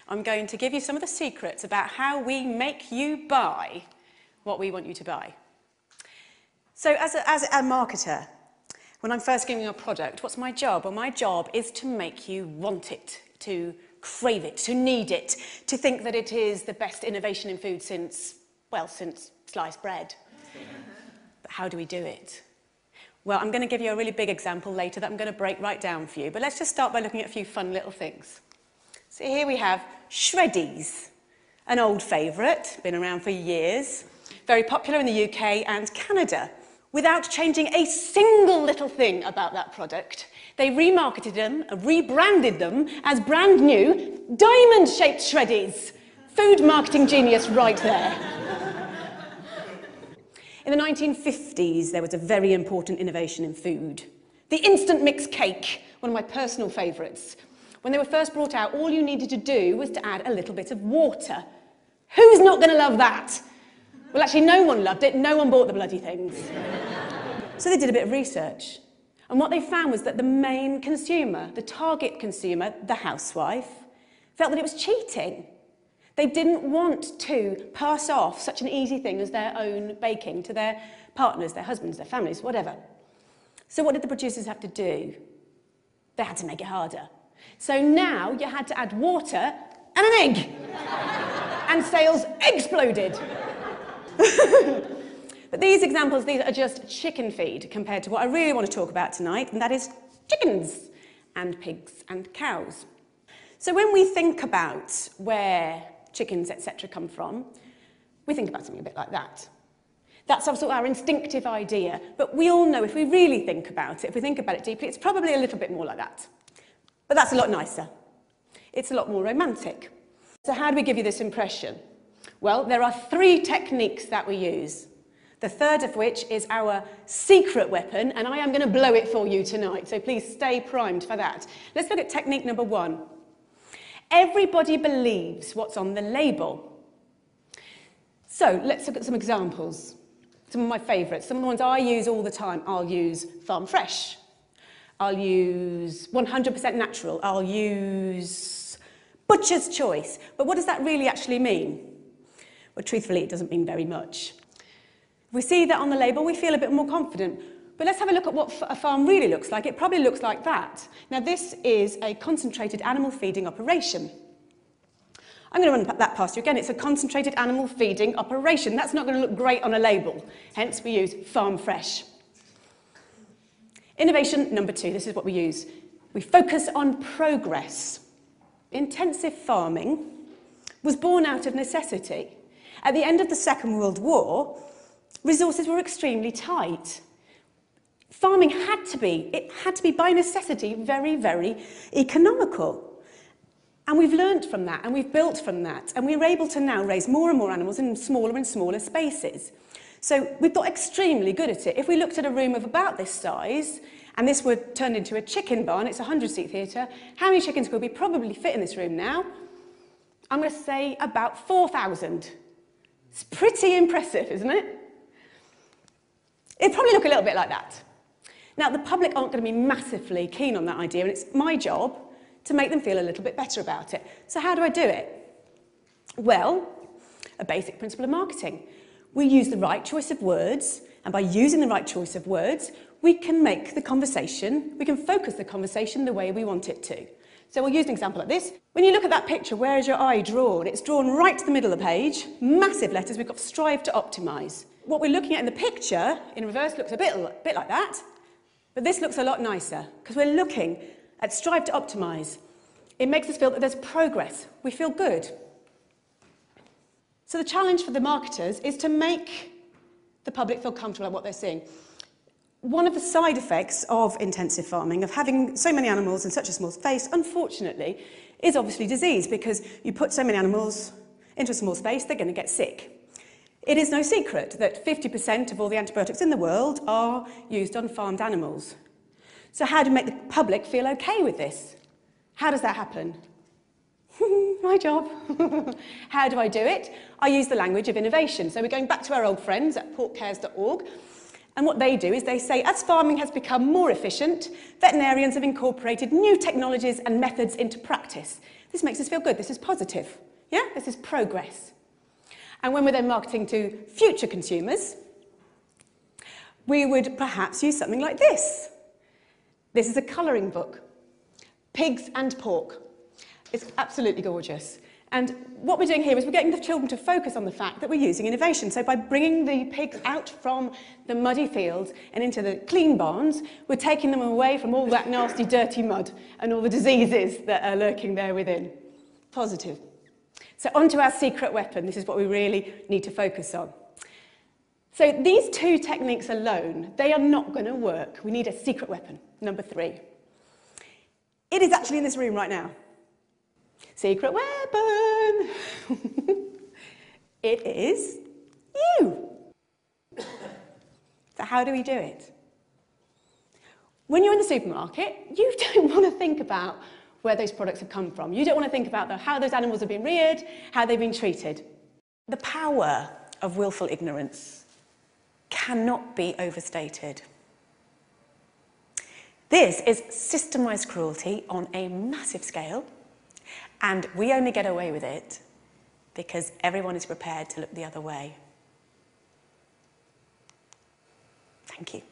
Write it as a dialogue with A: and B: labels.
A: I'm going to give you some of the secrets about how we make you buy what we want you to buy. So as a marketer, when I'm first giving you a product, what's my job? Well, my job is to make you want it, to crave it, to need it, to think that it is the best innovation in food since sliced bread. But how do we do it? Well, I'm going to give you a really big example later that I'm going to break right down for you. But let's just start by looking at a few fun little things. So here we have Shreddies, an old favourite, been around for years, very popular in the UK and Canada. Without changing a single little thing about that product, they remarketed them, rebranded them as brand new diamond-shaped Shreddies. Food marketing genius right there. In the 1950s, there was a very important innovation in food. The instant mix cake, one of my personal favourites. When they were first brought out, all you needed to do was to add a little bit of water. Who's not going to love that? Well, actually, no one loved it. No one bought the bloody things. So they did a bit of research. And what they found was that the main consumer, the target consumer, the housewife, felt that it was cheating. They didn't want to pass off such an easy thing as their own baking to their partners, their husbands, their families, whatever. So what did the producers have to do? They had to make it harder. So now you had to add water and an egg. And sales exploded. But these examples, these are just chicken feed compared to what I really want to talk about tonight, and that is chickens and pigs and cows. So when we think about where chickens, etc. come from, we think about something a bit like that. That's also our instinctive idea, but we all know if we really think about it, if we think about it deeply, it's probably a little bit more like that. But that's a lot nicer. It's a lot more romantic. So how do we give you this impression? Well, there are 3 techniques that we use. The third of which is our secret weapon, and I am going to blow it for you tonight, so please stay primed for that. Let's look at technique number 1. Everybody believes what's on the label. So let's look at some examples. Some of my favourites, some of the ones I use all the time. I'll use farm fresh. I'll use 100% natural. I'll use butcher's choice. But what does that really actually mean? Well, truthfully, it doesn't mean very much. If we see that on the label, we feel a bit more confident. But let's have a look at what a farm really looks like. It probably looks like that. Now, this is a concentrated animal feeding operation. I'm going to run that past you again. It's a concentrated animal feeding operation. That's not going to look great on a label. Hence, we use farm fresh. Innovation number 2. This is what we use. We focus on progress. Intensive farming was born out of necessity. At the end of the Second World War, resources were extremely tight. Farming had to be by necessity very, very economical. And we've learnt from that, and we've built from that, and we're able to now raise more and more animals in smaller and smaller spaces. So we've got extremely good at it. If we looked at a room of about this size, and this were turned into a chicken barn, it's a 100-seat theatre, how many chickens could we probably fit in this room now? I'm going to say about 4,000. It's pretty impressive, isn't it? It'd probably look a little bit like that. Now, the public aren't going to be massively keen on that idea, and it's my job to make them feel a little bit better about it. So how do I do it? Well, a basic principle of marketing. We use the right choice of words, and by using the right choice of words, we can make the conversation, we can focus the conversation the way we want it to. So we'll use an example like this. When you look at that picture, where is your eye drawn? It's drawn right to the middle of the page, massive letters, we've got strive to optimise. What we're looking at in the picture, in reverse, looks a bit like that, but this looks a lot nicer, because we're looking at strive to optimise. It makes us feel that there's progress. We feel good. So the challenge for the marketers is to make the public feel comfortable about what they're seeing. One of the side effects of intensive farming, of having so many animals in such a small space, unfortunately, is obviously disease, because you put so many animals into a small space, they're going to get sick. It is no secret that 50% of all the antibiotics in the world are used on farmed animals. So how do we make the public feel okay with this? How does that happen? My job. How do I do it? I use the language of innovation. So we're going back to our old friends at porkcares.org. And what they do is they say, as farming has become more efficient, veterinarians have incorporated new technologies and methods into practice. This makes us feel good. This is positive. Yeah? This is progress. And when we're then marketing to future consumers, we would perhaps use something like this. This is a colouring book. Pigs and pork. It's absolutely gorgeous. And what we're doing here is we're getting the children to focus on the fact that we're using innovation. So by bringing the pigs out from the muddy fields and into the clean barns, we're taking them away from all that nasty, dirty mud and all the diseases that are lurking there within. Positive. So onto our secret weapon. This is what we really need to focus on. So these two techniques alone, they are not going to work. We need a secret weapon, number 3. It is actually in this room right now. Secret weapon! It is you. So how do we do it? When you're in the supermarket, you don't want to think about where those products have come from. You don't want to think about how those animals have been reared, how they've been treated. The power of willful ignorance cannot be overstated. This is systemized cruelty on a massive scale, and we only get away with it because everyone is prepared to look the other way. Thank you.